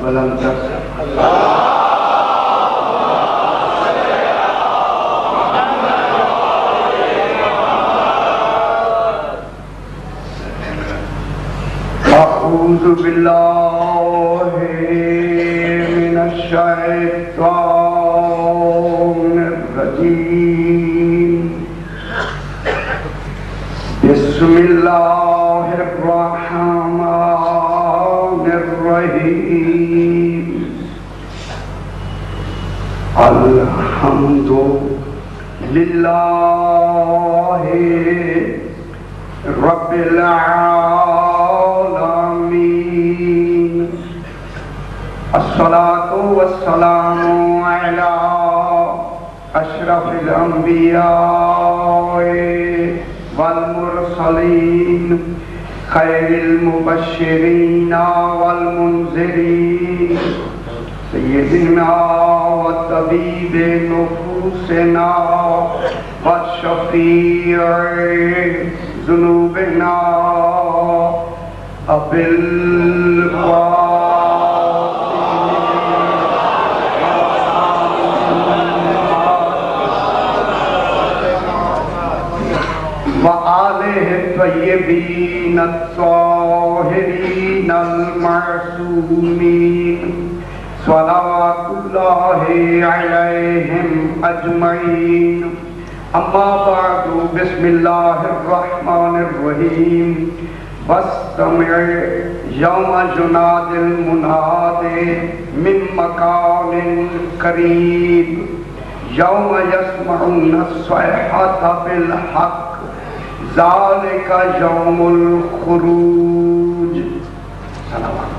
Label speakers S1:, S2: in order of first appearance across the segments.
S1: بلند کر اعوذ باللہ من الشیطان الرجیم بسم اللہ الرحمن الرحیم الحمد للہ رب العالمین الصلاة والسلام علی اشرف الانبیاء والمرسلین خیر المبشرین والمنذرین سیدنا وطبیب نفوسنا وشفیع ذنوبنا ابی وآلہ الطیبین الطاہرین المعصومین صلوات اللہ علیہم اجمعین اما بعد بسم اللہ الرحمن الرحیم واستمع یوم جناد المناد من مکان قریب یوم یسمعون الصیحۃ بالحق ذالک یوم الخروج صلوات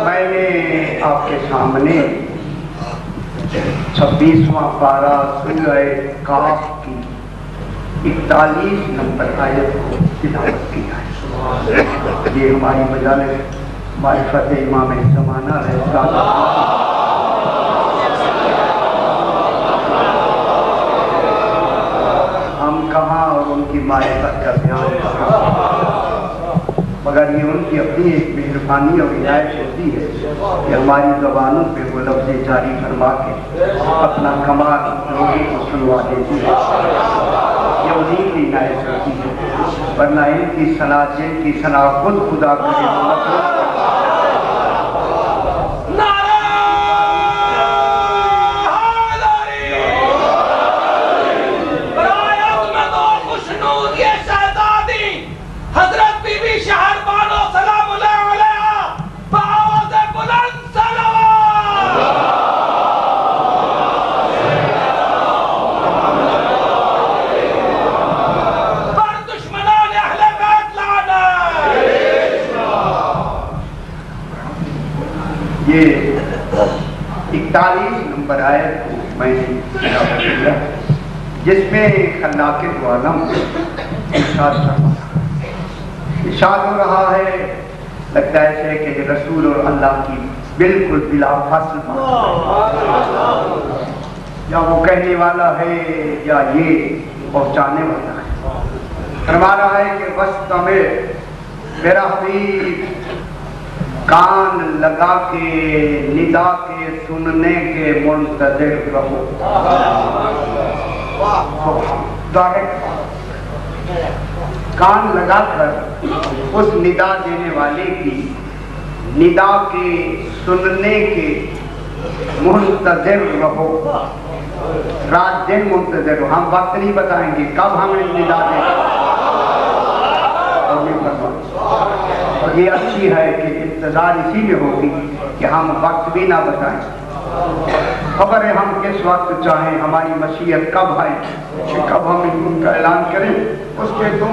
S1: میں نے آپ کے سامنے 26واں پارہ سورہ کاف کی 41 نمبر آیت کو تلاوت کیا ہے۔ یہ ہماری مجالس معرفت امام زمانہ ہے۔ ہم کہاں اور ان کی معرفت کا دھیان رکھا، مگر یہ ان کی اپنی ایک مہربانی اور عنایت ہوتی ہے کہ ہماری زبانوں پہ وہ لفظ جاری فرما کے اپنا کمال لوگوں کو سنوا دیتی ہے۔ یہ انہیں کی عنایت ہوتی ہے، ورنہ ان کی صلاح جن کی صلاح خود خدا کرے یہ 41 نمبر آیت کو میں نے جس میں خلاق عالم ارشاد ہو رہا ہے، لگتا ہے ایسے کہ یہ رسول اور اللہ کی بالکل بلا فاصل یا وہ کہنے والا ہے یا یہ پہنچانے والا ہے۔ فرما رہا ہے کہ وَاسْتَمِعْ، میرا حبیب کان لگا کے ندا کے سننے کے منتظر رہو۔ کان لگا کر اس ندا دینے والے کی ندا کے سننے کے منتظر رہو، رات دن منتظر رہو۔ ہم وقت نہیں بتائیں گے کب ہمیں ندا دیں، اور یہ اچھی ہے کہ انتظار اسی میں ہوگی کہ ہم وقت بھی نہ بتائیں، خبر ہے ہم کس وقت چاہیں، ہماری مشیت کب آئے کہ کب ہم ان کا اعلان کریں، اس کے تم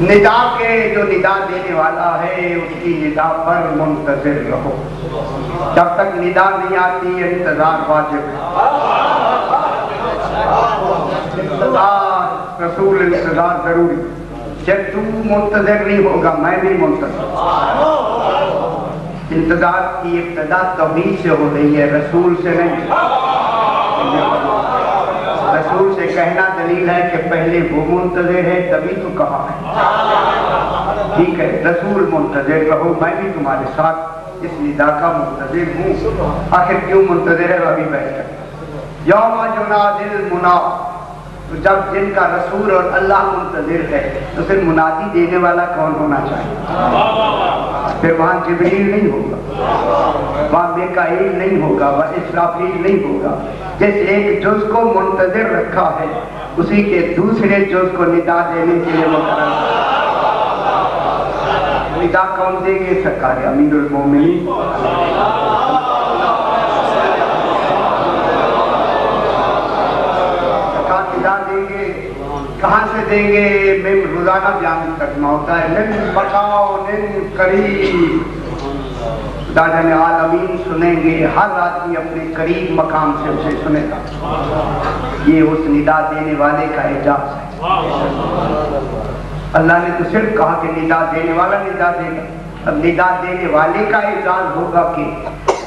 S1: ندا کے جو ندا دینے والا ہے اس کی ندا پر منتظر رہو۔ جب تک ندا نہیں آتی انتظار واجب ہے. انتظار رسول انتظار ضروری. جب تو منتظر نہیں ہوگا میں بھی منتظر. انتظار کی ابتدا توحید سے ہو رہی ہے رسول سے نہیں. رسول سے کہنا دلیل ہے کہ پہلے وہ منتظر ہے تبھی تو کہا ہے. ٹھیک ہے رسول منتظر رہو میں بھی تمہارے ساتھ اس ندا کا منتظر ہوں. آخر کیوں منتظر ہے ابھی بیٹھ کر. یوم ینادی المنادی. تو جب جن کا رسول اور اللہ منتظر ہے تو پھر منادی دینے والا کون ہونا چاہیے؟ پھر وہاں جبریل نہیں ہوگا, وہاں میکائیل نہیں ہوگا, وہاں اسرافیل نہیں ہوگا. جس ایک جز کو منتظر رکھا ہے اسی کے دوسرے جز کو ندا دینے کے لیے مقرر. ندا کون دیں گے؟ سرکار امیر المومنین دیں گے. کہاں سے دیں گے؟ میں روزانہ بیان کرنا ہوتا ہے. نن بچاؤ نن قریب. خدا جانے عالمین سنیں گے, ہر آدمی اپنے قریب مقام سے اسے سنے گا. یہ اس ندا دینے والے کا اعجاز ہے. اللہ نے تو صرف کہا کہ ندا دینے والا ندا دے گا. اب ندا دینے والے کا اعزاز ہوگا کہ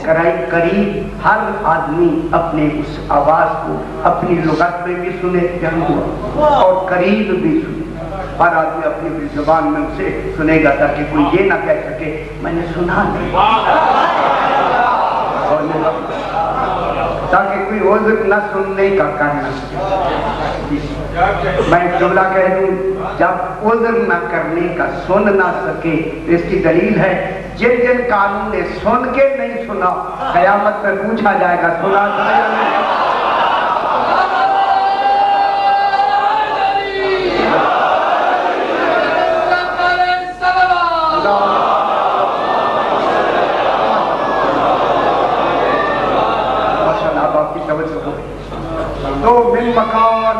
S1: قریب ہر آدمی اپنے اس آواز کو اپنی لغت میں بھی سنے اور قریب بھی سنے. ہر آدمی اپنی زبان میں اسے سنے گا تاکہ کوئی یہ نہ کہہ سکے میں نے سنا نہیں, تاکہ کوئی عذر نہ سننے کا کرنا. میں جملہ کہہ دوں, جب عذر نہ کرنے کا سن نہ سکے تو اس کی دلیل ہے جن جن قانون نے سن کے نہیں سنا قیامت میں پوچھا جائے گا سنا تھا یا نہیں. تو من مکان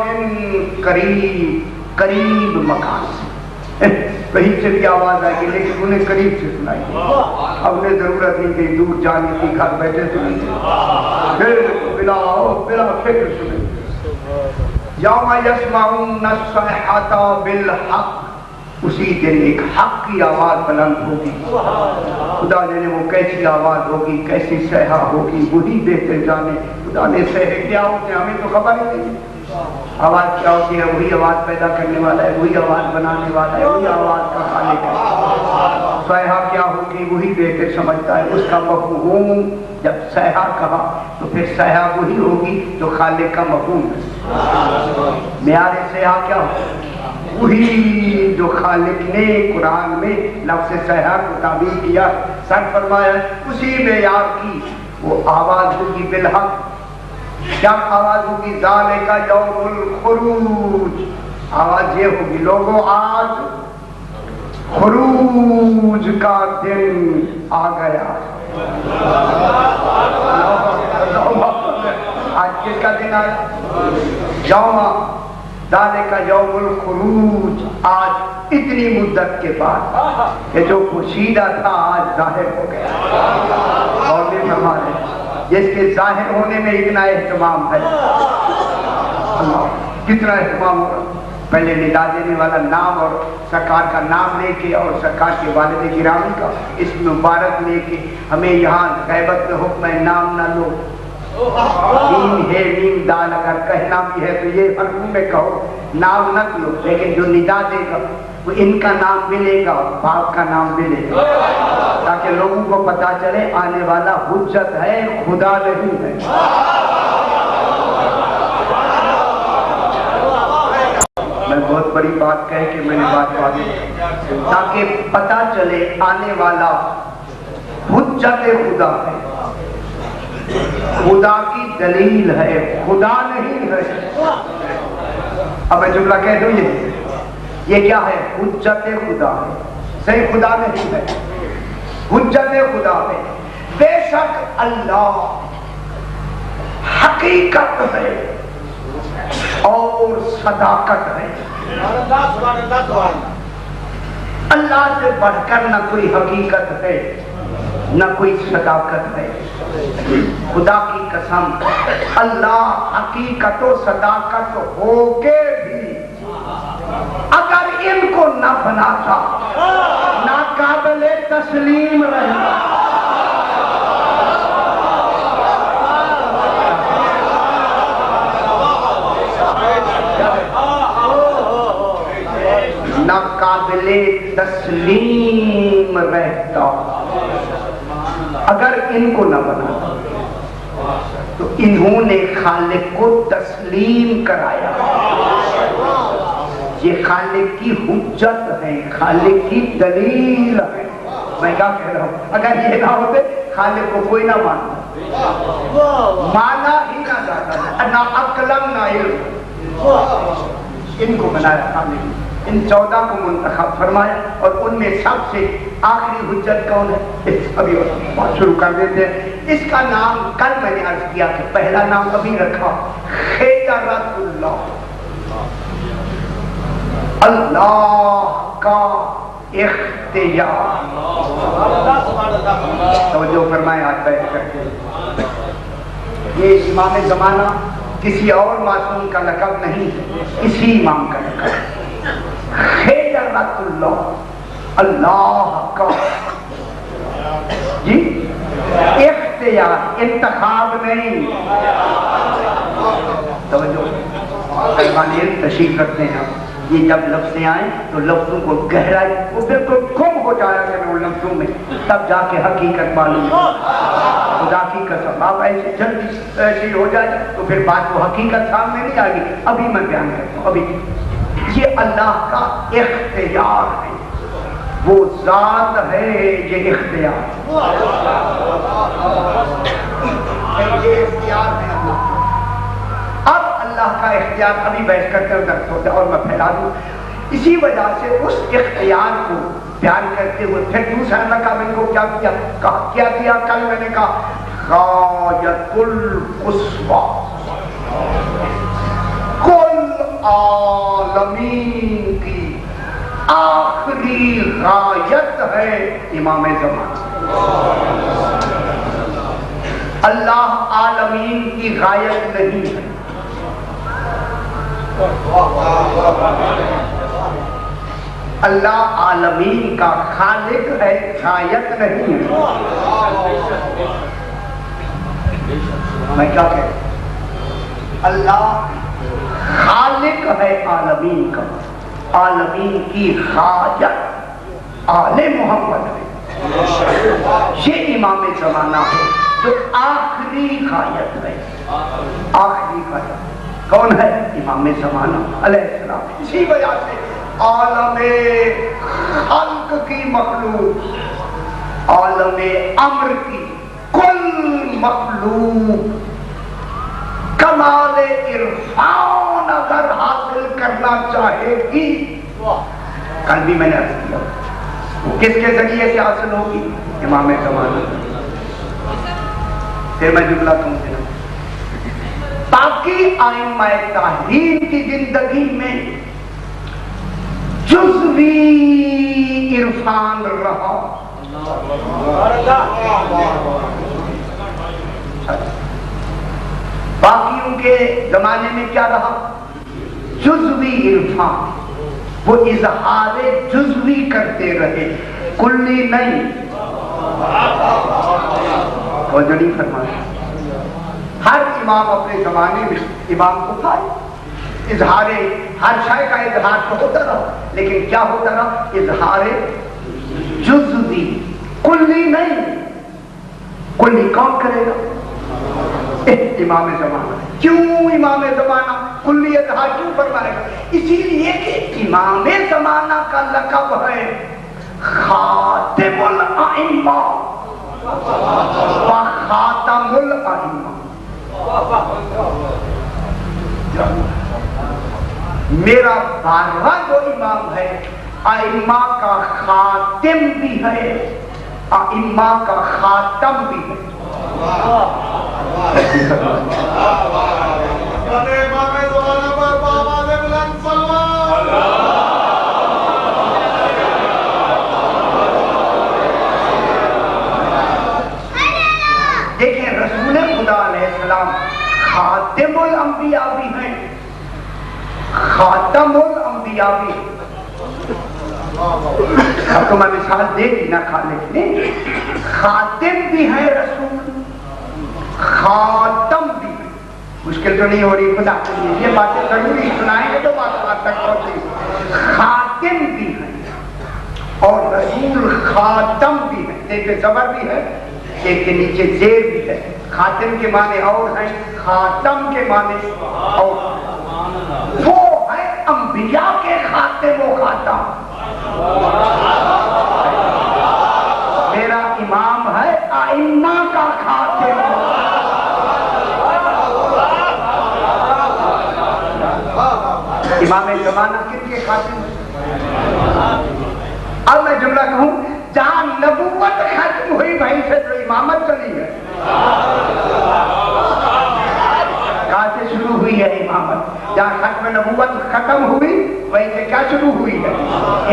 S1: قریب مکان سے کہیں سے بھی آواز آئے گی لیکن انہیں قریب سے سنائی. اب انہیں ضرورت نہیں کہ دور جانے کی, گھر بیٹھے سنیں گے بلا فکر سنیں. یوم یسمعون الصیحۃ بالحق. اسی دن ایک حق کی آواز بلند ہوگی. خدا جانے وہ کیسی آواز ہوگی, کیسی صیحہ ہوگی, وہی بہتر جانے. خدا نے صیحے کیا ہوتے ہیں ہمیں تو خبر ہی نہیں. آواز کیا ہوتی ہے؟ وہی آواز پیدا کرنے والا ہے, وہی آواز بنانے والا ہے, وہی آواز کا خالق ہے. صیحہ کیا ہوگی وہی بہتر سمجھتا ہے. اس کا مفہوم جب صیحہ کہا تو پھر صیحہ وہی ہوگی جو خالق کا مفہوم ہے. معیار صیحہ کیا ہوگا؟ وہی جو خالق نے قرآن میں لفظ صیحہ کو تعبیر کیا, سر فرمایا اسی معیار کی وہ آواز ہوگی بالحق. کیا آواز ہوگی؟ ذالک یوم الخروج. آواز یہ ہوگی لوگوں آج خروج کا دن آ گیا. آج کس کا دن آیا؟ یوم ذالک یوم الخروج. آج اتنی مدت کے بعد کہ جو پوشیدہ تھا آج ظاہر ہو گیا. اور بھی فرما رہے جس کے ظاہر ہونے میں اتنا اہتمام ہے. اللہ کتنا اہتمام ہوگا. پہلے ندا دینے والا نام اور سرکار کا نام لے کے اور سرکار کے والد گرامی کا اس مبارک لے کے ہمیں یہاں غیبت میں حکم ہے نام نہ لو. نیم ہے نیم دال اگر کہنا بھی ہے تو یہ حرفوں میں کہو, نام نہ لو. لیکن جو ندا دے گا وہ ان کا نام بھی لے گا اور باپ کا نام بھی لے گا تاکہ لوگوں کو پتا چلے آنے والا حجت ہے خدا نہیں ہے. میں بہت بڑی بات کہہ کے میں نے بات واضح تاکہ پتا چلے آنے والا حجت خدا ہے, خدا کی دلیل ہے, خدا نہیں ہے. اب میں جملہ کہہ دوں یہ کیا ہے؟ حجت خدا ہے. صحیح خدا نہیں ہے, حجت خدا ہے. بے شک اللہ حقیقت ہے اور صداقت ہے. اللہ سے بڑھ کر نہ کوئی حقیقت ہے نہ کوئی صداقت ہے. خدا کی قسم اللہ حقیقت و صداقت ہو کے بھی اگر ان کو نہ بناتا ناقابل تسلیم رہتا. ناقابل تسلیم رہتا اگر ان کو نہ بناتا. تو انہوں نے خالق کو تسلیم کرایا. یہ خالق کی حجت ہے, خالق کی دلیل ہے. میں کیا کہہ رہا ہوں, اگر یہ نہ ہوتے خالق کو کوئی نہ مانتا, مانا ہی نہ جاتا, نہ عقل نہ علم. ان کو بنایا خالق, ان 14 کو منتخب فرمایا, اور ان میں سب سے آخری حجت کون ہے؟ ابھی بات شروع کر دیتے ہیں. اس کا نام کل میں نے عرض کیا کہ پہلا نام ابھی رکھا خیرت اللہ, اللہ کا اختیار. توجہ فرمائیں آج بیٹھ کر کے. یہ امام زمانہ کسی اور معصوم کا لقب نہیں, اسی امام کا لقب ہے. خیرت اللہ, اللہ کا جی اختیار, انتخاب نہیں. توجہ قربانی تشریف رکھتے ہیں. یہ جب لفظیں آئیں تو لفظوں کو گہرائی, وہ بالکل گم ہو جایا کریں ان لفظوں میں, تب جا کے حقیقت معلوم. خدا کی قسم آپ ایسے جلدی ایسی ہو جائے تو پھر بات کو حقیقت سامنے نہیں آئے گی. ابھی میں بیان کرتا ہوں. ابھی یہ اللہ کا اختیار ہے, وہ ذات ہے یہ اختیار. یہ اختیار ہے اللہ. اب اللہ کا اختیار ابھی بیٹھ کر کے درس ہوتا ہے اور میں پھیلا دوں. اسی وجہ سے اس اختیار کو بیان کرتے ہوئے پھر دوسرا لقب ان کو کیا کیا کل میں نے کہا غایت القصویٰ, کل عالمین کی آخری غایت ہے امام زمانہ. اللہ عالمین کی غایت نہیں ہے. اللہ عالمین کا خالق ہے, غایت نہیں ہے. میں کیا کہہ رہا ہوں, اللہ خالق ہے عالمین کا, عالمین کی غایت آل محمد ہے. یہ امام زمانہ ہے جو آخری غایت ہے. آخری غایت کون ہے؟ امام زمانہ علیہ السلام. اسی وجہ سے عالم خلق کی مخلوق, عالم امر کی کل مخلوق کمال عرفان اگر حاصل کرنا چاہے گی, کل بھی میں نے عرض کیا, کس کے ذریعے سے حاصل ہوگی؟ امام زمانہ. پھر میں جملہ تم سے باقی ائمہ تحریر کی زندگی میں جزوی عرفان رہا. باقیوں کے زمانے میں کیا رہا؟ جزوی عرفان. وہ اظہار جزوی کرتے رہے, کلی نہیں. اور جو نہیں فرمایا, ہر امام اپنے زمانے میں امام کو پائے اظہار, ہر شے کا اظہار تو ہوتا رہا, لیکن کیا ہوتا رہا؟ اظہار جزوی, کلی نہیں. کلی کون کرے گا؟ امام زمانہ. کیوں امام زمانہ کلی اظہار کیوں فرمائے گا؟ اسی لیے کہ امام زمانہ کا لقب ہے خاتم الائمہ و خاتم الائمہ. میرا 12واں جو امام ہے ائمہ کا خاتم بھی ہے, ائمہ کا خاتم بھی ہے. دیکھیں رسول خدا علیہ السلام خاتم الانبیاء بھی ہیں، خاتم الانبیاء بھی ہیں۔ اب تو میں مثال دے دی نا خالق نے، خاتم بھی ہے رسول، خاتم بھی ہے۔ مشکل تو نہیں ہو رہی خدا کے لیے، یہ باتیں ضروری سنائیں گے تو بات تک پہنچے۔ خاتم بھی ہے اور رسول خاتم بھی ہے، ایک پہ زبر بھی ہے ایک کے نیچے زیر بھی ہے۔ خاتم کے معنی اور ہیں، خاتم کے معنی اور، وہ ہے انبیاء کے خاتم و خاتم۔ میرا امام ہے ائمہ کا خاتم، امام زمانہ کن کے خاتم ہے؟ اب میں جملہ کہوں، جہاں نبوت ختم ہوئی وہیں سے تو امامت چلی ہے۔ کہاں سے شروع ہوئی ہے امامت؟ جہاں ختم نبوت ختم ہوئی وہیں سے کیا شروع ہوئی ہے؟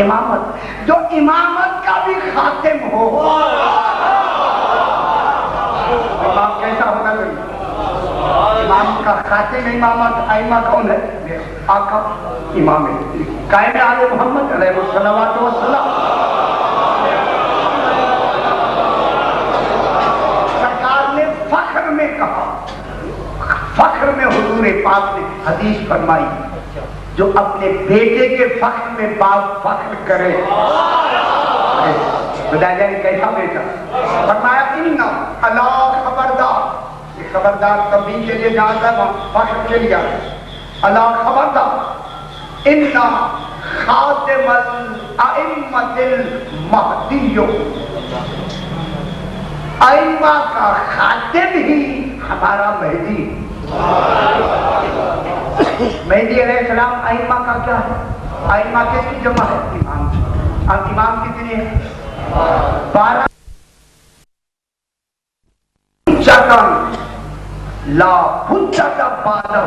S1: امامت۔ جو امامت کا بھی خاتم ہو، امام کیسا ہونا چاہیے؟ امام کا خاتم امامت ائمہ کون ہے؟ آقا امام قائد آل محمد علیہ الصلوۃ والسلام۔ سرکار نے فخر میں کہا، فخر میں حضور پاک نے حدیث فرمائی، جو اپنے بیٹے کے فخر میں باپ فخر کرے۔ بتایا جائے کیسا بیٹا؟ فرمایا اننا اللہ خبردار، یہ خبردار تبھی کے لیے جہاں تھا فخر کے لیے، اللہ خبردار اننا خاتم الائمۃ المہدی، ائمہ کا خاتم ہی ہمارا مہدی۔ مہدی علیہ السلام ائمہ کا کیا ہے؟ ائمہ کس کی جمع ہے؟ امام۔ اب امام کتنے ہیں؟ 12۔ لا حجت بعدہ،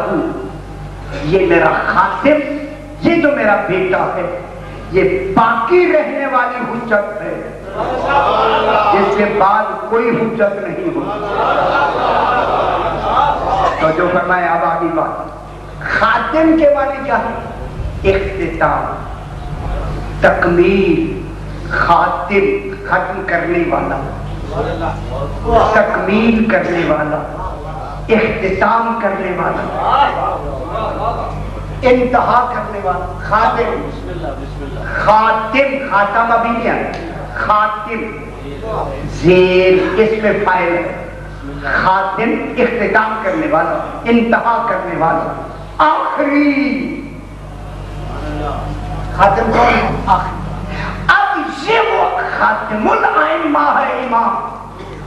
S1: یہ میرا خاتم، یہ جو میرا بیٹا ہے یہ باقی رہنے والی حجت ہے، جس کے بعد کوئی حجت نہیں ہو۔ تو جو فرمائے اب آگی بات، خاتم کے معنی کیا ہے؟ اختتام، تکمیل، خاتم ختم کرنے والا، تکمیل کرنے والا، اختتام کرنے والا، انتہا کرنے والا، خاتم۔ خاتم، خاتم ابھی نہیں ہے، خاتم زیر اس میں فائل ہے، خاتم اختتام کرنے والا، انتہا کرنے والا، آخری۔ خاتم کون ہے؟ آخری۔ اب یہ وہ خاتم الائمہ ہے امام،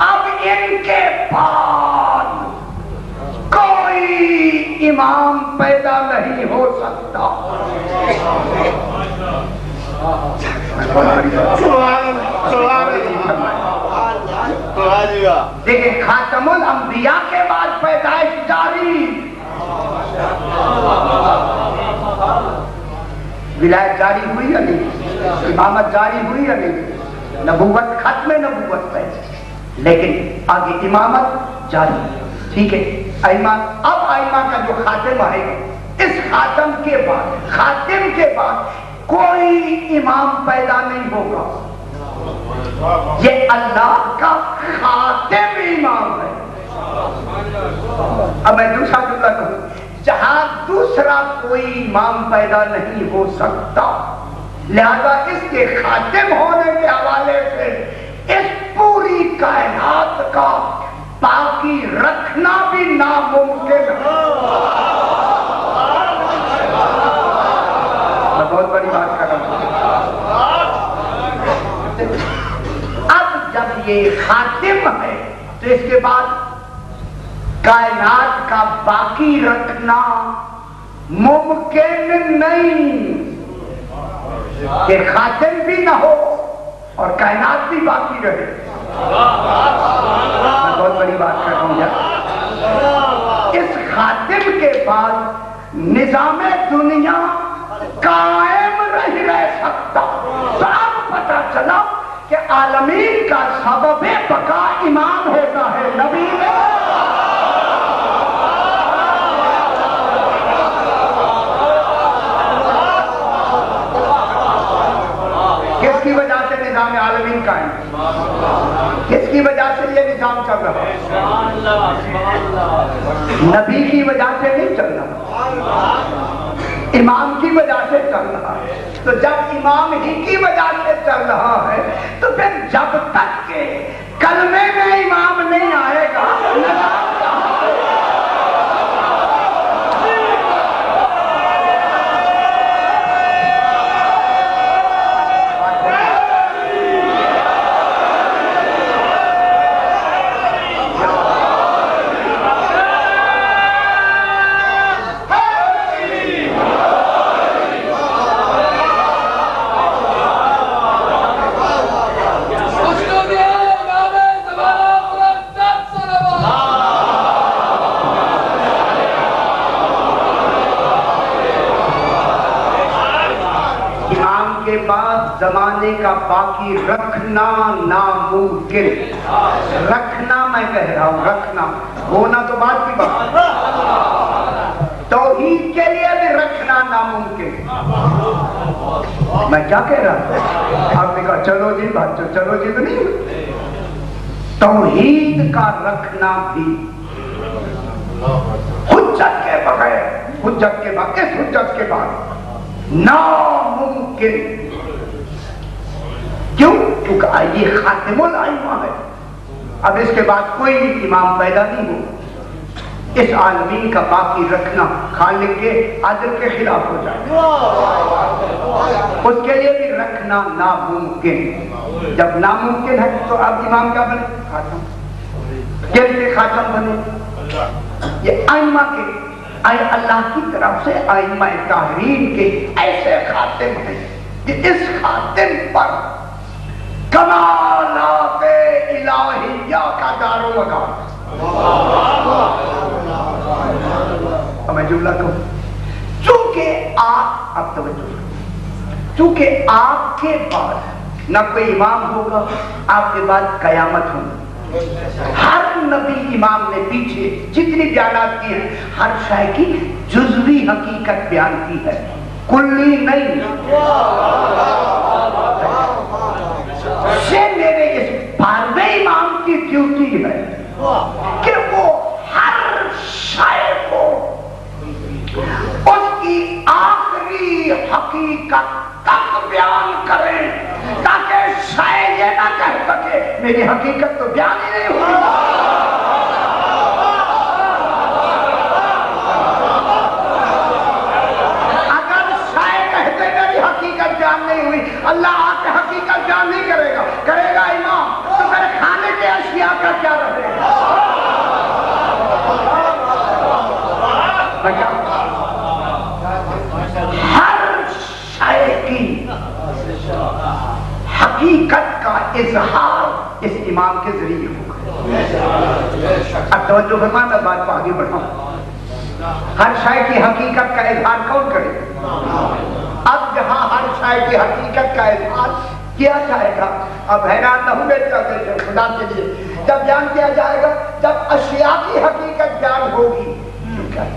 S1: اب ان کے بعد کوئی امام پیدا نہیں ہو سکتا۔ دیکھیں خاتم الانبیاء کے بعد پیدائش جاری، ولایت جاری ہوئی یا نہیں؟ امامت جاری ہوئی یا نہیں؟ نبوت ختم نبوت پہ، لیکن آگے امامت جاری، ٹھیک ہے۔ ائمہ، اب ائمہ کا جو خاتم آئے گا، اس خاتم کے بعد، خاتم کے بعد کوئی امام پیدا نہیں ہوگا، یہ اللہ کا خاتم امام ہے۔ اب میں دوسرا جملہ کہوں، جہاں دوسرا کوئی امام پیدا نہیں ہو سکتا، لہذا اس کے خاتم ہونے کے حوالے سے اس پوری کائنات کا باقی رکھنا بھی ناممکن ہے۔ میں بہت بڑی بات کر رہا ہوں۔ اب جب یہ خاتم ہے تو اس کے بعد کائنات کا باقی رکھنا ممکن نہیں، کہ خاتم بھی نہ ہو اور کائنات بھی باقی رہے۔ میں بہت بڑی بات کر رہا ہوں یار۔ اس خاتم کے بعد نظام دنیا قائم نہیں رہ سکتا۔ تو اب پتہ چلا کہ عالمین کا سبب بقا امام ہوتا ہے، نبی کی وجہ سے یہ نظام چل رہا ہے، نبی کی وجہ سے نہیں چل رہا، امام کی وجہ سے چل رہا ہے۔ تو جب امام ہی کی وجہ سے چل رہا ہے تو پھر جب تک کہ کلمے میں امام نہیں آئے گا نظام کہاں ہے؟ زمانے کا باقی رکھنا ناممکن، رکھنا میں کہہ رہا ہوں، رکھنا ہونا تو بات کی بات، توحید کے لیے بھی رکھنا ناممکن۔ میں کیا کہہ رہا ہوں؟ آپ نے کہا چلو جی بات، چلو جی تو نہیں، توحید کا رکھنا بھی حجت کے بغیر، حجت کے بعد، اس حجت کے بعد ناممکن۔ کیوں؟ کیونکہ یہ خاتم الائمہ ہے، اب اس کے بعد کوئی امام پیدا نہیں ہو، اس عالمین کا باقی رکھنا خالق کے عدل کے خلاف ہو جائے، اس کے لیے بھی رکھنا ناممکن۔ جب ناممکن ہے تو اب امام کیا بنے؟ خاتم۔ کیسے خاتم بنے؟ یہ ائمہ کے، اللہ کی طرف سے ائمہ طاہرین کے ایسے خاتم ہیں کہ اس خاتم پر کمالات الہیہ کا دار و مدار۔ میں جملہ کہوں، چونکہ آپ، اب توجہ، چونکہ آپ کے بعد نہ کوئی امام ہوگا، آپ کے بعد قیامت ہوگی، ہر نبی امام نے پیچھے جتنی بیانات کی ہیں ہر شے کی جزوی حقیقت بیان کی ہے، کلی نہیں۔ سے میرے اس 12ویں امام کی ڈیوٹی ہے کہ وہ ہر شے کو اس کی آخری حقیقت تک بیان کریں، تاکہ شے یہ نہ کہہ سکے میری حقیقت تو بیان ہی نہیں ہوئی۔ اگر شے کہتے میری حقیقت بیان نہیں ہوئی، اللہ آ کے حقیقت بیان نہیں کرے گا، کرے گا امام، تو پھر کھانے کے اشیاء کا کیا رہے گا؟ ہر شے کی حقیقت کا اظہار اس امام کے ذریعے ہوگا۔ اب توجہ فرمائیں، میں بات کو آگے بڑھاؤں۔ ہر شے کی حقیقت کا اظہار کون کرے؟ اب جہاں ہر شے کی حقیقت کا اظہار کیا جائے گا، اب حیران نہ ہوئے خدا کے لیے جب بیان کیا جائے گا، جب اشیاء کی حقیقت بیان ہوگی،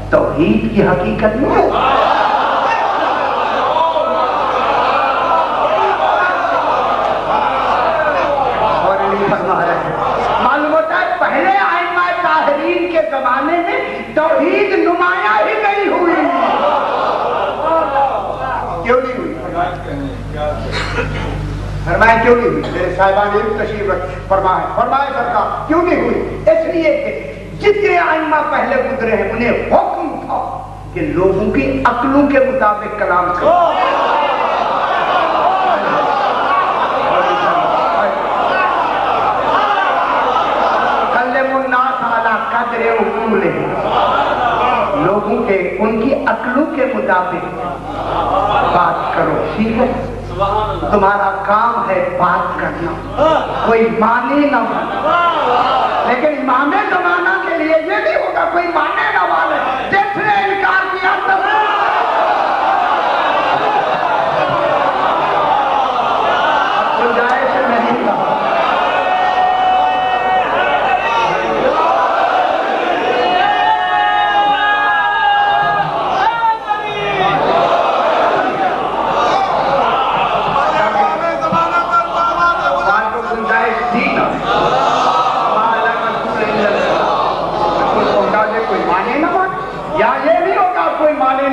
S1: توحید کی حقیقت نہیں ہے۔ اور نہیں فرما رہے ہیں، معلوم ہوتا ہے پہلے ائمہ طاہرین کے زمانے میں توحید نمایاں ہی نہیں ہوئی۔ کیوں نہیں ہوئی؟ فرمائے کیوں نہیں ہوئی؟ میرے صاحبان علم تشریف فرمائے سرکار کیوں نہیں ہوئی؟ اس لیے کہ جتنے ائمہ پہلے گزرے ہیں انہیں حکم تھا کہ لوگوں کی عقلوں کے مطابق کلام کرو۔ کلم الناس علی قدر عقولہم، لوگوں کے ان کی عقلوں کے مطابق بات کرو، ٹھیک ہے؟ تمہارا کام ہے بات کرنا، کوئی مانے نہ مانے، لیکن امام زمانہ کے لیے یہ نہیں ہوگا کوئی مانے نہ مانے، جس نے انکار کیا تب گنجائش نہیں تھا۔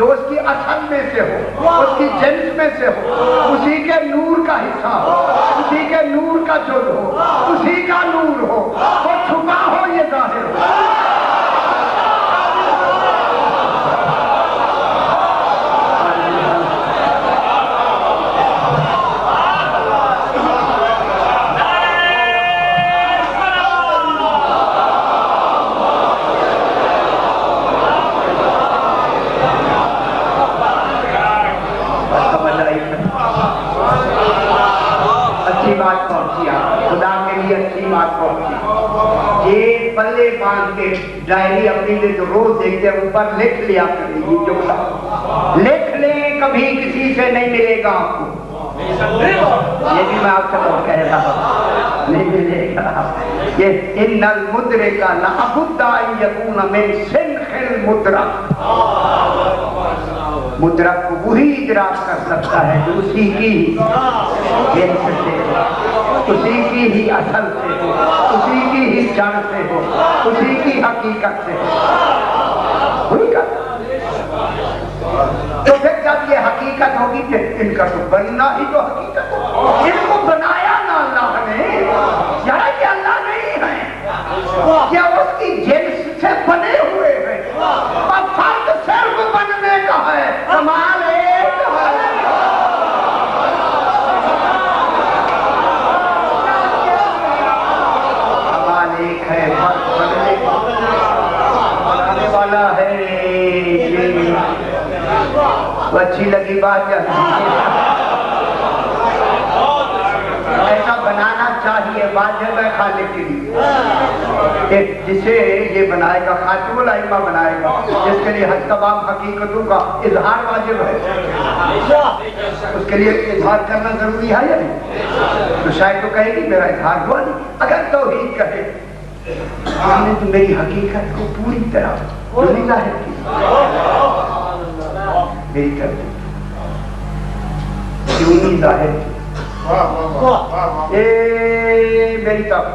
S1: جو اس کی اصل میں سے ہو، اس کی جنس میں سے ہو، اسی کے نور کا حصہ ہو، اسی کے نور کا جز ہو، اسی کا نور ہو، وہ چھپا ہو یہ ظاہر ہو۔ یہ پلے باندھ کے ڈائری اپنی نے جو روز دیکھتے ہیں اوپر لکھ لیا کریں، یہ جملہ لکھ لیں، کبھی کسی سے نہیں ملے گا آپ کو۔ یہ بھی میں آپ سے بہت کہہ رہا ہوں، نہیں ملے گا۔ یہ ان المدرک لابد ان یکون من سنخ المدرک، مدرک کو وہی ادراک کر سکتا ہے جو اسی کی جنس سے ہو، اسی کی ہی اصل سے ہو، اسی کی ہی جڑ سے ہو، اسی کی حقیقت سے ہو، وہی کر۔ تو پھر جب یہ حقیقت ہوگی پھر ان کا تو بننا ہی تو حقیقت ہو۔ ان کو بنایا نہ اللہ نے، یہاں یہ اللہ نہیں ہے، یہ اس کی جنس سے بنے ہوئے ہیں، اور فرق صرف بننے کا ہے، کمال ایک ہے۔ بنانے والا ہے، وہ اچھی لگی بات ایسا بنانا چاہیے، واجب ہے خالق کے لیے، جسے یہ بنائے گا خاتم الائمہ بنائے گا، جس کے لیے ہر تمام حقیقتوں کا اظہار واجب ہے، اس کے لیے اظہار کرنا ضروری ہے یا نہیں؟ تو شاید تو کہے گی میرا اظہار ہوا نہیں۔ اگر توحید کہے آپ نے تو میری حقیقت کو پوری طرح نہیں ظاہر کی، میری طرف کیوں نہیں ظاہر کی؟ میری طرف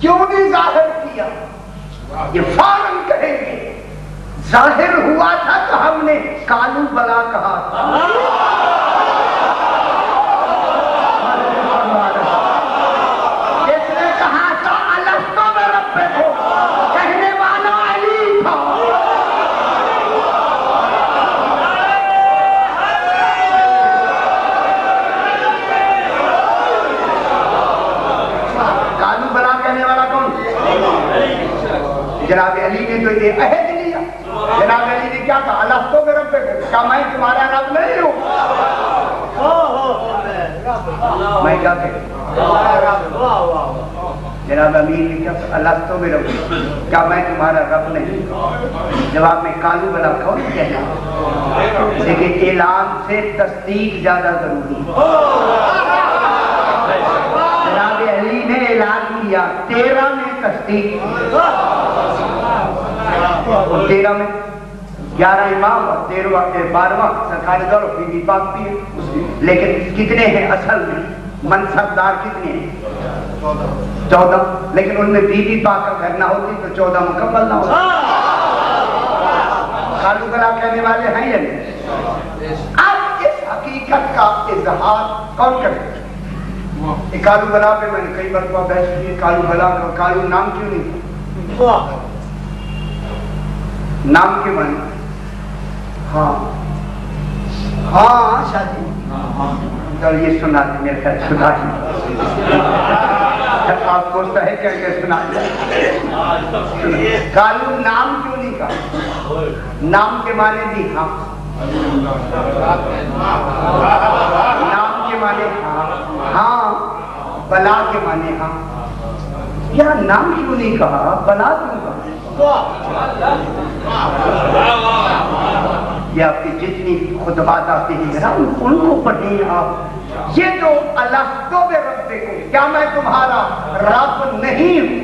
S1: کیوں نہیں ظاہر کیا؟ یہ فوراً کہیں گے ظاہر ہوا تھا تو ہم نے کالو بلا کہا تھا، کہنے والا علی تھا۔ کالو بلا کہنے والا کون؟ جناب علی نے تو یہ عہد لیا، جناب علی نے کیا کہا؟ الستو بربکم، کیا میں تمہارا رب نہیں ہوں؟ میں کیا کہوں؟ جناب امیر نے کیا الستو بربکم، کیا میں تمہارا رب نہیں؟ جواب میں کالو بلا کون کہنا؟ لیکن اعلان سے تصدیق زیادہ ضروری ہے۔ جناب علی نے اعلان کیا، 13 میں تصدیق کی، اور 13 میں 11 امام اور 12واں سرکار دور بی بی پاک بھی ہے، لیکن کتنے ہیں اصل میں؟ منصبدار کتنے ہیں؟ 14، لیکن ان میں بی بی پاک کا گھر نہ ہوتی تو 14 مکمل نہ ہوتی۔ کالو بلا کہنے والے ہیں یا نہیں؟ اب اس حقیقت کا اظہار کون کرے؟ کالو بلا پہ میں نے کئی مرتبہ بحث کی، کالو بلا کا کالو نام کیوں نہیں؟ نام کے معنی ہاں ہاں شادی یہ سنا دیں، میرے خیال سنا دیں، آپ کو ہے کیا کہ سنا دیں۔ کالو نام کیوں نہیں کہا؟ نام کے معنی بھی ہاں، نام کے معنی ہاں، بلا کے معنی ہاں، یا نام کیوں نہیں کہا؟ بلا کیوں کہا؟ یہ آپ کی جتنی خطبات آتے ہیں نا ان کو پڑھیں آپ۔ یہ جو الستو بربکم، کیا میں تمہارا رب نہیں ہوں،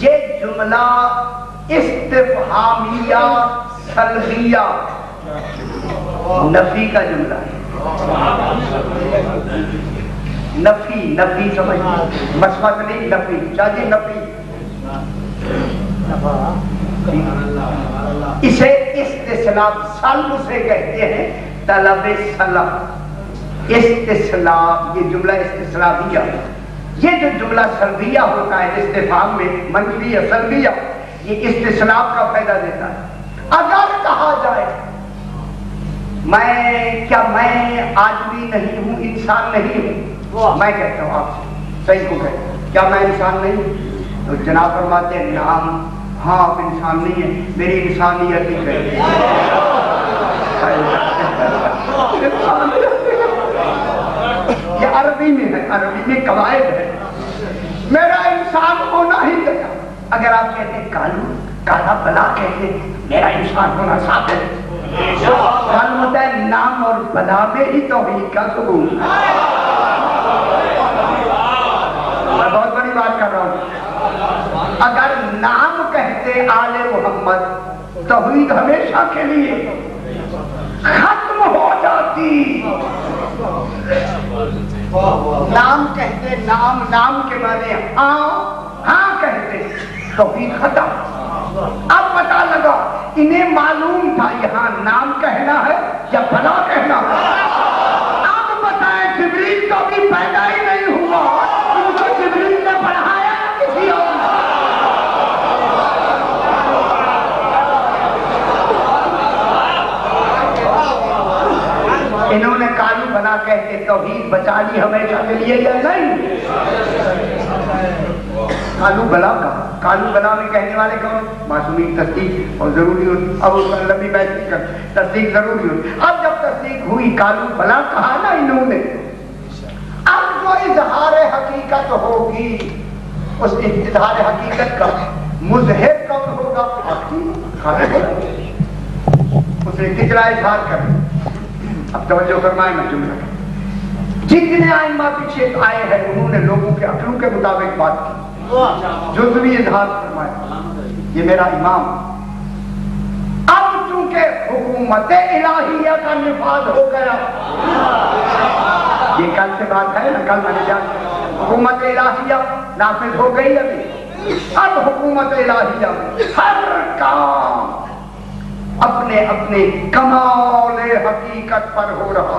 S1: یہ جملہ استفہامیہ سلبیہ نفی کا جملہ ہے۔ نفی سمجھ مثبت نہیں، نفی چاہیے، نفی اسے استصلاف سلب سے کہتے ہیں، طلب سلب، استصلاف، یہ جملہ استصلافیہ، یہ جو جملہ سلبیہ ہوتا ہے استفہام میں منفی یا سلبیہ، یہ استصلاف کا فائدہ دیتا ہے۔ اگر کہا جائے میں آدمی نہیں ہوں، انسان نہیں ہوں، میں کہتا ہوں آپ سے، صحیح کو کہتا ہوں، کیا میں انسان نہیں ہوں؟ تو جناب فرماتے ہیں نعم، ہاں آپ انسان نہیں ہیں، میری انسانیت ہی کہتی ہے۔ یہ عربی میں ہے، عربی میں قواعد ہے، میرا انسان ہونا ہی گیا۔ اگر آپ کہتے ہیں کالو، کالا بلا کہتے ہیں، میرا انسان ہونا ثابت ہے۔ معلوم ہوتا ہے نام اور بلا میں ہی توحید کا ثبوت ہے۔ میں بہت بڑی بات کر رہا ہوں۔ اگر نام کہتے آل محمد، توحید ہمیشہ کے لیے ختم ہو جاتی۔ نام کہتے، نام کے معنی ہاں کہتے، توحید ختم۔ اب پتا لگا انہیں معلوم تھا یہاں نام کہنا ہے یا بلا کہنا ہے۔ اب بتائیں جبریل تو بھی پیدا ہی نہیں ہوا، ان کو جبریل نے پڑھایا یا کسی اور نے؟ انہوں نے کالو بنا کہتے توحید بچا لی ہمیشہ کے لیے یا نہیں؟ کالو بلا کا، کالو بلا میں کہنے والے کون؟ معصومین تصدیق اور ضروری ہوتی، اب اس پر لمبی بحث نہیں کر، تصدیق ضروری ہوتی۔ اب جب تصدیق ہوئی، کالو بلا کہا نا انہوں نے، اب جو اظہار حقیقت ہوگی اس اظہار حقیقت کا مظہر کون ہوگا؟ اس نے کتنا اظہار کر۔ اب توجہ فرمائیں میں جملہ، جتنے ائمہ پیچھے آئے ہیں انہوں نے لوگوں کے عقلوں کے مطابق بات کی، جزوی اظہار فرمایا، یہ میرا امام۔ اب چونکہ حکومت الہیہ کا نفاذ ہو گیا، یہ کل سے بات ہے نا، کل میں نے جان، حکومت الہیہ نافذ ہو گئی ابھی۔ اب حکومت الہیہ ہر کام اپنے اپنے کمال حقیقت پر ہو رہا،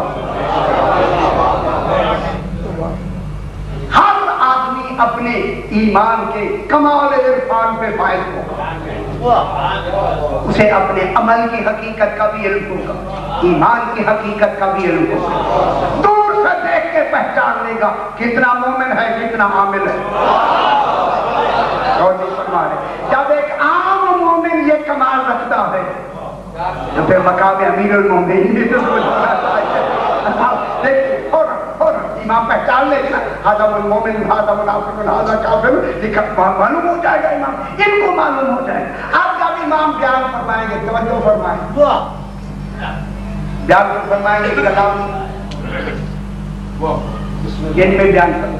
S1: ہر آدمی اپنے ایمان کے کمال عرفان پہ فائز ہوگا، اسے اپنے عمل کی حقیقت کا بھی علم ہوگا، ایمان کی حقیقت کا بھی علم ہوگا، دور سے دیکھ کے پہچان لے گا کتنا مومن ہے کتنا عامل ہے۔ جب ایک عام مومن یہ کمال رکھتا ہے تو پھر مقام امیر المومنین بھی تو امام پہچان لے گا، ہذا المومن ہذا منافق ہذا کافر، لکھا معلوم ہو جائے گا، امام ان کو معلوم ہو جائے گا۔ اب جب امام بیان فرمائیں گے، توجہ فرمائیں، بیان فرمائیں گے کلام جن میں بیان کریں،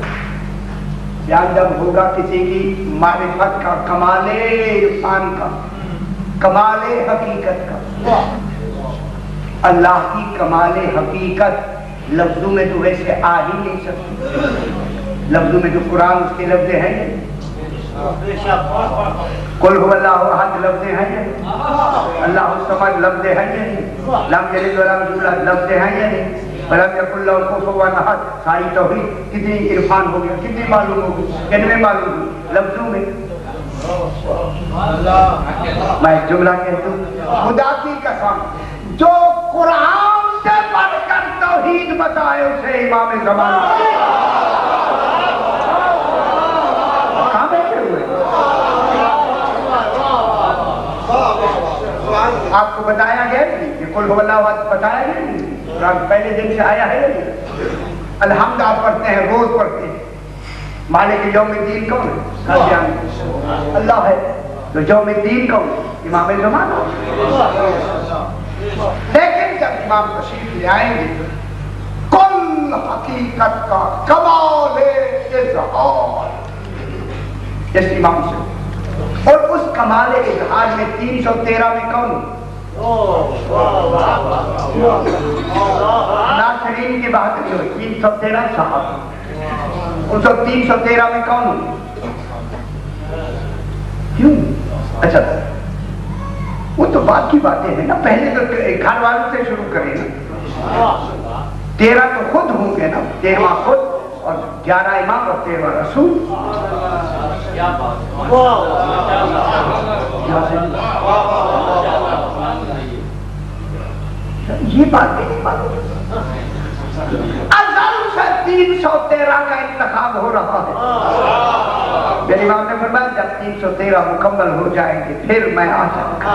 S1: بیان جب ہوگا کسی کی معرفت کا، کمال عرفان کا، کمال حقیقت کا، اللہ کی کمال حقیقت لفظوں میں تو ویسے آ ہی نہیں سکتی، لفظوں میں جو قرآن اس کے لفظ ہیں، قل هو اللہ احد لفظ ہیں، اللہ الصمد لفظ ہیں، لم یلد ولم یولد لفظ ہیں، ولم یکن لہ کفوا احد، ساری توحید کتنی عرفان ہو گیا، کتنی معلوم ہو گئی، کتنے معلوم ہوئی لفظوں میں۔ میں جملہ کہتا ہوں، خدا کی قسم جو قرآن سے پڑھ کر توحید بتائے اسے امام زمان کہاں بیٹھے ہوئے؟ آپ کو بتایا گیا کہ قل هو اللہ احد بتایا گیا، قرآن پہلے دن سے آیا ہے۔ الحمد آپ پڑھتے ہیں، روز پڑھتے ہیں، مالک یوم الدین کون ہے؟ اللہ ہے، تو یوم الدین کون؟ امام زمان۔ لیکن جب امام تشریف لے آئیں گے، کل حقیقت کا کمال اظہار اس امام سے، اور اس کمال اظہار میں 313 میں کون؟ ناصرین کی بات نہیں ہوئی، 313 صاحب، ان 313 میں کون؟ کیوں؟ اچھا وہ تو بعد کی باتیں ہیں نا، پہلے تو گھر والوں سے شروع کریں نا. 13 تو خود ہوں گے نا، 13واں خود اور 11 امام اور 13واں رسول. یہ بات نہیں معلوم. ازل سے 313 کا انتخاب ہو رہا ہے. میرے امام نے فرمایا جب 313 مکمل ہو جائیں گے پھر میں آ جاؤں گا.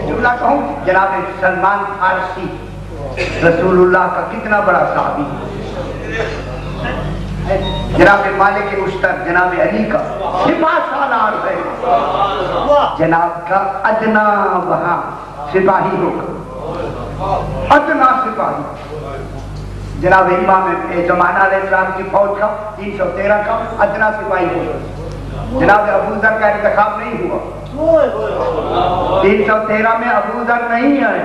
S1: جملہ کہوں، جناب سلمان فارسی رسول اللہ کا کتنا بڑا صحابی، جناب مالک اشتر جناب علی کا 6 سالار ہے، جناب کا ادنا وہاں سپاہی ہوگا، ادنا سپاہی. جناب امام زمانہ علیہ السلام کی فوج کا 313 کا ادنا سپاہی ہوگا. جناب ابو ذر کا انتخاب نہیں ہوا. 313 میں ابو ذر نہیں ہے،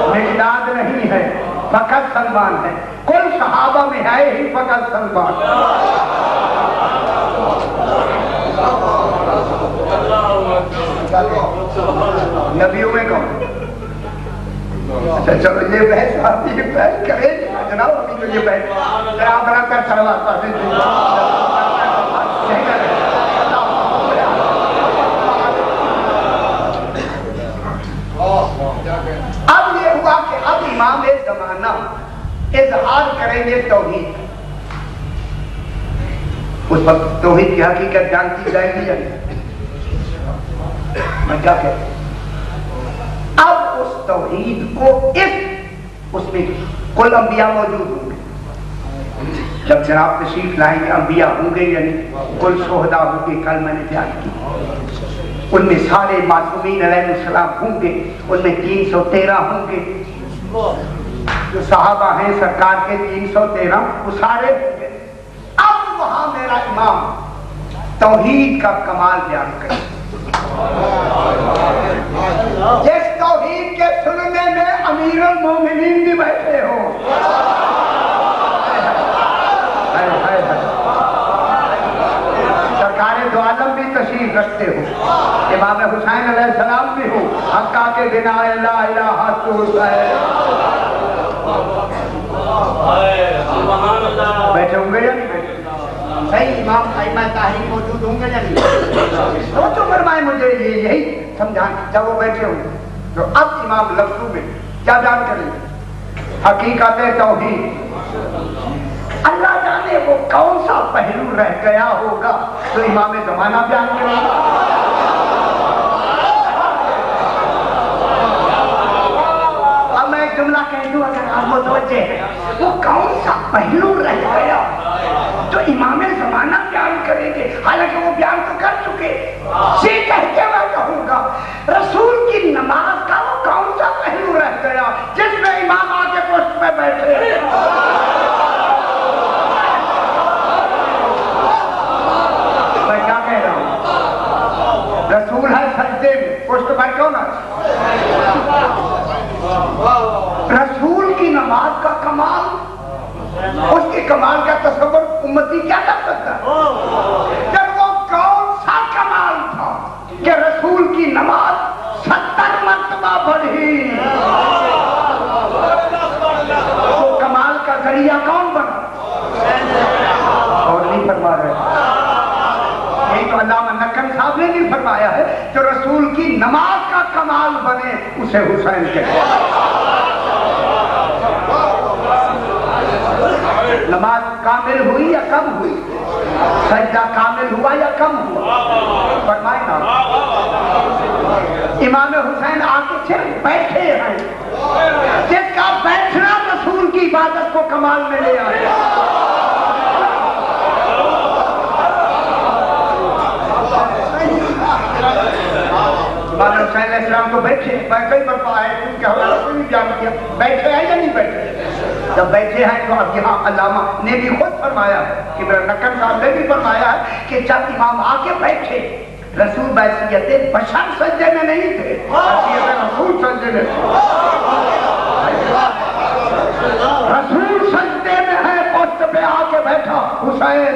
S1: مقداد نہیں ہے، فقط سلمان ہے. کل صحابہ میں ہے ہی فقط سلمان. نبیوں میں کون؟ اچھا چلو یہ بحث آپ یہ بحث کریں جناب. ابھی تو یہ بحث جناب برا کر سلوات پڑھیں. اب یہ ہوا کہ اب امام زمانہ اظہار کریں گے توحید. اس وقت توحید کی حقیقت جانتی جائے گی یا نہیں؟ میں کیا کہتا ہوں، اب اس توحید کو اس میں کل انبیاء موجود ہوں گے. جب جناب تشریف لائیں گے انبیاء ہوں گے یعنی کل شہداء ہوں گے. کل میں نے بیان کی ان میں سارے معصومین علیہ السلام ہوں گے. ان میں 313 ہوں گے. جو صحابہ ہیں سرکار کے 313 وہ سارے ہوں گے. اب وہاں میرا امام توحید کا کمال بیان کرے. جس توحید کے سننے میں امیر المومنین بھی بیٹھے ہو، سرکار دو عالم بھی تشریف رکھتے ہو، امام حسین علیہ السلام بھی ہو، حقا کے بنا لا الہ تو حسین بیٹھے ہوں گے یا نہیں بیٹھے؟ صحیح امام ائمہ تحریک موجود ہوں گے یا نہیں؟ تو فرمائے مجھے یہی سمجھائیں جب وہ بیٹھے ہوں. تو اب امام لفظوں میں کیا بیان کریں گے؟ حقیقت توحید. اللہ جانے وہ کون سا پہلو رہ گیا ہوگا تو امام زمانہ بیان کریں گے. اب میں ایک جملہ کہہ دوں اگر آپ متوجہ ہیں، وہ کون سا پہلو رہ گیا تو امام زمانہ بیان کریں گے. حالانکہ وہ بیان تو کر چکے. یہ کہہ کے میں کہوں گا رسول کی نماز کا وہ کون سا پہلو رہ گیا جس میں امام آ کے پوسٹ پہ بیٹھے. میں کیا کہہ رہا ہوں، رسول ہے سجدے میں، پوسٹ پر کیوں نہ. رسول کی نماز کا کمال، اس کے کمال کا تصور امتی کیا کر سکتا ہے؟ جب وہ کون سا کمال تھا کہ رسول کی نماز 70 مرتبہ بڑھی، تو کمال کا ذریعہ کون بنا؟ اور نہیں فرما رہے. یہی تو علامہ نقل صاحب نے نہیں فرمایا ہے جو رسول کی نماز کا کمال بنے اسے حسین کہتے ہیں. نماز کامل ہوئی یا کم ہوئی؟ سجدہ کامل ہوا یا کم ہوا؟ فرمائے نا. امام حسین آ کے صرف بیٹھے ہیں، جس کا بیٹھنا رسول کی عبادت کو کمال میں لے آئے. امام حسین علیہ السلام کو بیٹھے کئی مرتبہ آئے کیونکہ حوالہ کو بھی بیان کیا بیٹھے ہیں یا نہیں بیٹھے. جب بیٹھے ہیں تو اب یہاں علامہ نے بھی خود فرمایا ہے کہ میرا نقل صاحب نے بھی فرمایا ہے کہ جب امام آ کے بیٹھے رسول بحیثیت بشر سجدے میں نہیں تھے، بحیثیت رسول سجدے میں تھے. رسول سجدے میں ہے، پوسٹ پہ آ کے بیٹھا حسین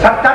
S1: 70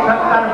S1: 70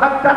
S1: 70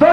S1: 2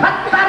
S1: 70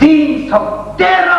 S1: 313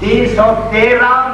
S1: 313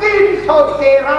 S1: 313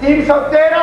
S1: 313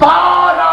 S1: 12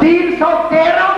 S1: 313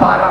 S1: 12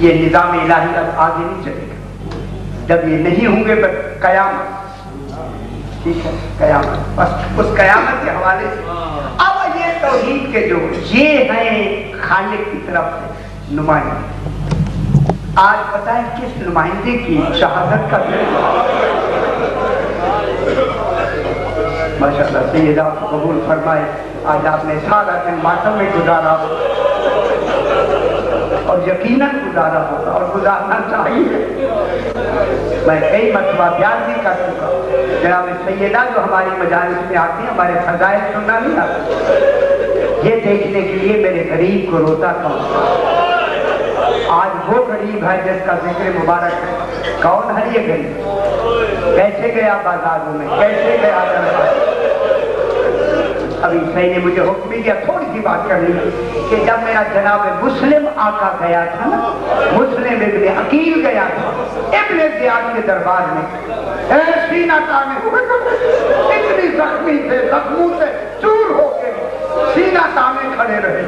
S1: یہ نظام الہی اب آگے نہیں چلے گا جب یہ نہیں ہوں گے پر قیامت، ٹھیک ہے، قیامت، بس اس قیامت کے حوالے سے اب یہ توحید کے جو یہ ہیں خالق کی طرف سے نمائندے، آج بتائیں کس نمائندے کی شہادت کا دن؟ ماشاءاللہ سیدہ قبول فرمائے، آج آپ نے سارا دن ماتم میں گزارا اور یقیناً گزارا ہوگا اور گزارنا چاہیے۔ میں کئی مرتبہ بیان بھی کر چکا، جناب سیدہ جو ہماری مجالس میں آتی ہیں ہمارے فضائل سننا نہیں آتا، یہ دیکھنے کے لیے میرے غریب کو روتا کون؟ آج وہ غریب ہے جس کا ذکر مبارک ہے، کون ہے یہ غریب؟ کیسے گیا بازاروں میں، کیسے گیا دربار؟ ابھی صحیح نے مجھے حکم دیا تھوڑی سی بات کرنی کہ جب میرا جناب مسلم آقا گیا تھا نا، مسلم ابن عقیل گیا تھا ابن زیاد کے دربار میں، سینہ تانے ہوئے اتنی زخمی تھے، زخموں سے چور ہو کے سینہ تانے کھڑے رہے،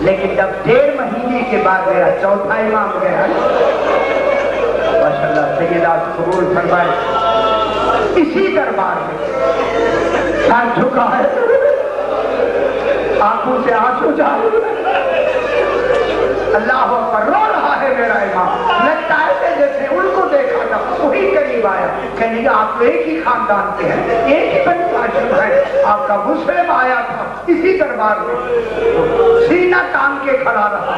S1: لیکن جب 1.5 مہینے کے بعد میرا چوتھا امام گیا، ماشاءاللہ سیدہ قبول فرمائے، اسی دربار میں سر جھکا ہے، آنکھوں سے آنسو جاری، اللہ اکبر، رو رہا ہے میرا امام، لگتا ہے کہ جیسے ان کو دیکھا تھا وہی قریب آیا، کہنے کہ آپ ایک ہی خاندان کے ہیں، ایک ہی بنی ہاشم ہے، آپ کا مسلم آیا تھا اسی دربار میں، سینہ تان کے کھڑا رہا،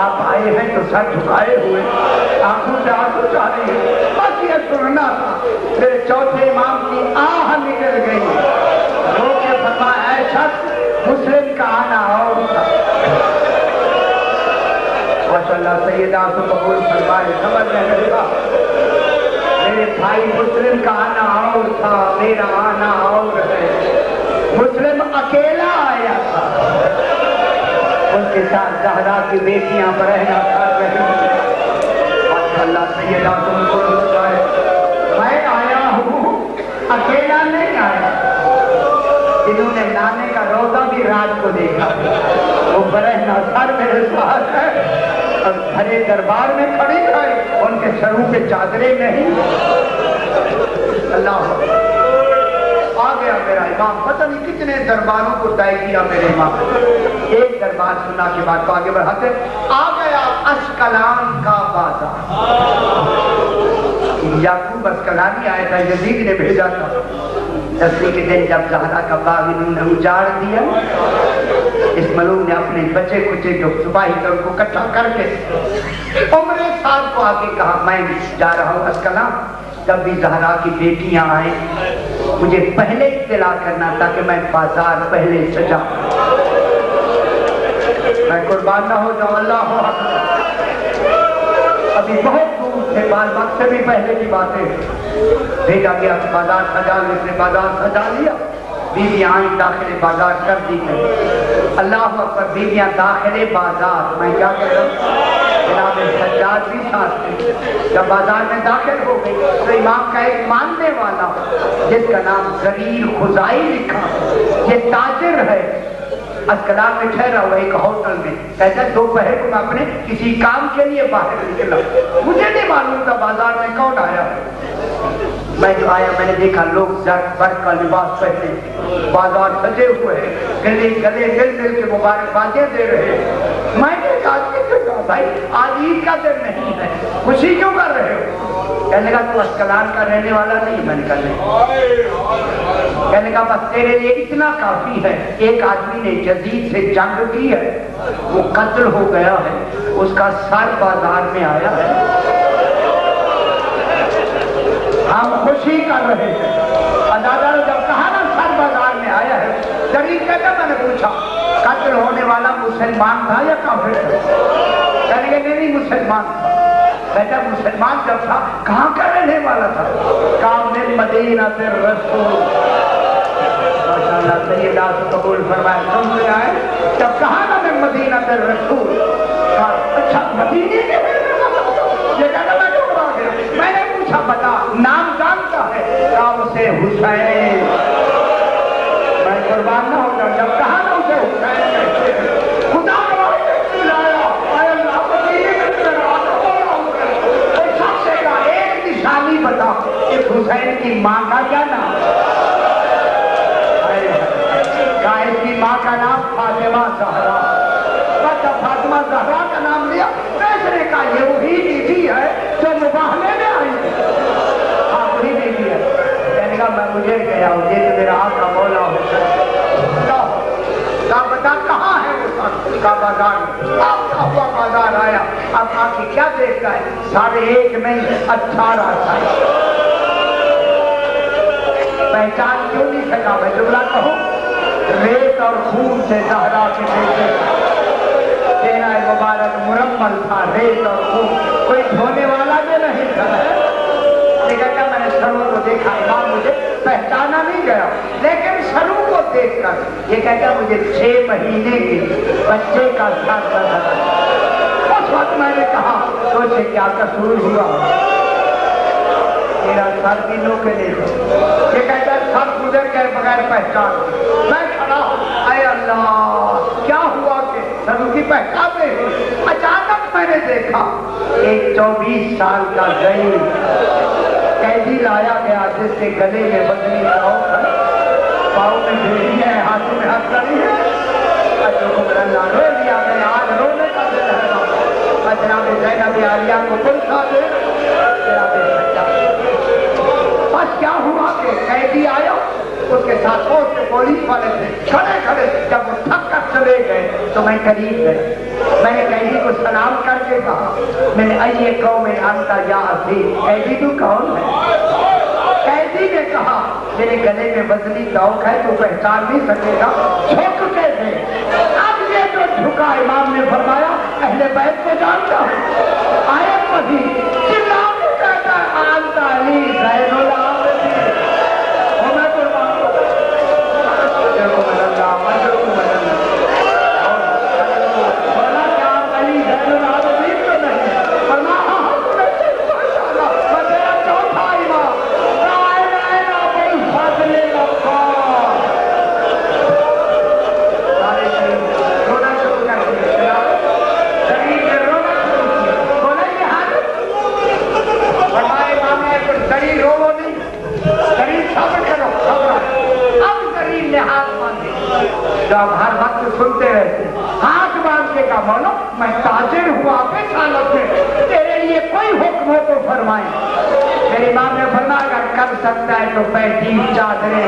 S1: آپ آئے ہیں تو سر جھکائے ہوئے، آنکھوں سے آنسو جاری ہے، بس یہ سننا تھا۔ میرے چوتھے امام کی آہ نکل گئی، رو کے فرمایا اے شخص مسلم کا آنا اور تھا، ماشاءاللہ سیدہ کو قبول فرمائے، سمجھ میں لگا میرے بھائی مسلم کا آنا اور تھا، میرا آنا اور ہے، مسلم اکیلا آیا تھا، ان کے ساتھ زہرا کی بیٹیاں برہنہ کر رہی، ماشاءاللہ سیدہ کو قبول فرمائے، میں آیا ہوں اکیلا نہیں آیا، جنہوں نے نانے کا روزہ بھی رات کو دیکھا، وہ برہنہ سر میرے ساتھ ہے اور بھرے دربار میں کھڑی ہے، ان کے سروں پہ چادریں نہیں، اللہ آ گیا میرا امام، پتہ نہیں کتنے درباروں کو طے کیا میرے امام، ایک دربار سنا کے بعد کو آگے بڑھاتے، آ گیا اسکلان کا بازار، یعقوب اسکلانی آیا تھا، یزید نے بھیجا تھا، 10ویں کے دن جب زہرا کا باغ انہوں نے اجاڑ دیا، اس ملوک نے اپنے بچے کچے جو سپاہی تھے ان کو اکٹھا کر کے عمر صاحب کو آ کے کہا میں جا رہا ہوں اسکلان، جب بھی زہرا کی بیٹیاں آئیں مجھے پہلے اطلاع کرنا تاکہ میں بازار پہلے سجا، میں قربان نہ ہو جاؤں، اللہ اکبر، ابھی بہت دور سے بال وقت سے بھی پہلے کی باتیں، بھیجا گیا بازار سجا، اس نے بازار سجا لیا، بیویاں آئیں داخل بازار کر دی گئی، اللہ اکبر، بیویاں داخل بازار، میں کیا کہہ رہا ہوں، جناب سجاد بھی ساتھ تھے، جب بازار میں داخل ہو گئی تو امام کا ایک ماننے والا جس کا نام زریر خزائی لکھا، یہ تاجر ہے، اسکلان میں ٹھہرا ہوا ایک ہوٹل میں، کہتا ہے دوپہر کو میں اپنے کسی کام کے لیے باہر نکلا، مجھے نہیں معلوم تھا بازار میں کون آیا، میں جو آیا میں نے دیکھا لوگ زرد برد کا لباس پہنے، بازار سجے ہوئے ہیں، گلے گلے مل مل کے مبارکبادیں دے رہے ہیں، میں نے کہا بھائی آج عید کا دن نہیں ہے، خوشی کیوں کر رہے ہو؟ کہنے لگا تو اسکلان کا رہنے والا نہیں، میں نے کہا نہیں، کہنے لگا بس تیرے لیے اتنا کافی ہے، ایک آدمی نے یزید سے جنگ کی ہے، وہ قتل ہو گیا ہے، اس کا سر بازار میں آیا ہے، ہم خوشی کر رہے ہیں، دادا نے جب کہا نا سر بازار میں آیا ہے، غریب کہتا میں نے پوچھا قتل ہونے والا مسلمان تھا یا کافر تھا؟ کہنے کہ نہیں مسلمان تھا، کہتا مسلمان جب تھا کہاں کا رہنے والا تھا؟ کام میں مدینہ الرسول، ماشاءاللہ سیدہ کو قبول فرمائے، سن سے آئے جب کہا نا میں مدینہ الرسول، کہا اچھا مدینے کے یہ کہتا میں ڈوبا گیا، میں نے پوچھا بتا نام جانتا ہے؟ کہا اسے حسین، میں قربان نہ ہو جاؤں، جب کہا نا اسے حسین خدا لایا، اے اللہ مدینے حسین کی ماں کا کیا نام؟ اس کی ماں کا نام فاطمہ زہرا. جب فاطمہ زہرا کا نام لیا تو نے کہا یہ وہی بیوی ہے جو مباہلے میں آئی ہے. ہاں وہی بیوی ہے. کہنے کا میں مجھے گیا ہوں یہ تو میرا آقا مولا حسین. کہا بتا کہاں ہے وہ ساتھ کا بازار میں. آپ کا ہوا بازار آیا. اب آ کے کیا دیکھتا ہے 1.5 نہیں 18 سال. پہچان کیوں نہیں سکا؟ میں جملہ کہوں ریت اور خون سے زہرا کے بیٹے چہرہ مبارک مرمل تھا. ریت اور خون کوئی دھونے والا بھی نہیں تھا. کہتا میں نے سرو کو دیکھا امام مجھے پہچانا نہیں گیا لیکن سرو کو دیکھ کر یہ کہتا مجھے 6 مہینے کے بچے کا ساتھ نظر آیا. اس وقت میں نے کہا تو سے کیا قصور ہوا میرا سر بھی نو کے نہیں ہو. یہ کہتا ہے سر گزر کے بغیر پہچان. میں کھڑا اے اللہ کیا ہوا کہ سر کی پہچان نہیں. اچانک میں نے دیکھا ایک 24 سال کا غریب قیدی لایا گیا جس کے گلے میں بدنی پاؤں میں بھیڑی ہے ہاتھوں میں ہاتھ کڑی ہے. رو لیا میں نے آج رونے کا دل ہے. جناب زینب عالیہ کو پلسا دے بس کیا ہوا کہ قیدی آیا اس کے ساتھ بہت سے پولیس والے تھے کھڑے کھڑے. جب وہ تھک کر چلے گئے تو میں قریب گئے. میں نے قیدی کو سلام کر کے کہا میں نے ائے قوم انت یا عزیز. قیدی تو کون ہے؟ قیدی نے کہا میرے گلے میں وزنی توق ہے تو پہچان نہیں سکے گا. جھک کے دے. اب یہ جو جھکا امام نے فرمایا اہل بیت کو جانتا آئے پڑھی چلا کے کہتا ہے انت علی زین العابدین. جب ہر وقت سنتے رہتے ہاتھ باندھ کے کہا مولا میں تاجر ہوا کس حالت میں تیرے لیے کوئی حکم ہو تو فرمائیں. میرے امام نے فرمایا اگر کر سکتا ہے تو پہلی چادریں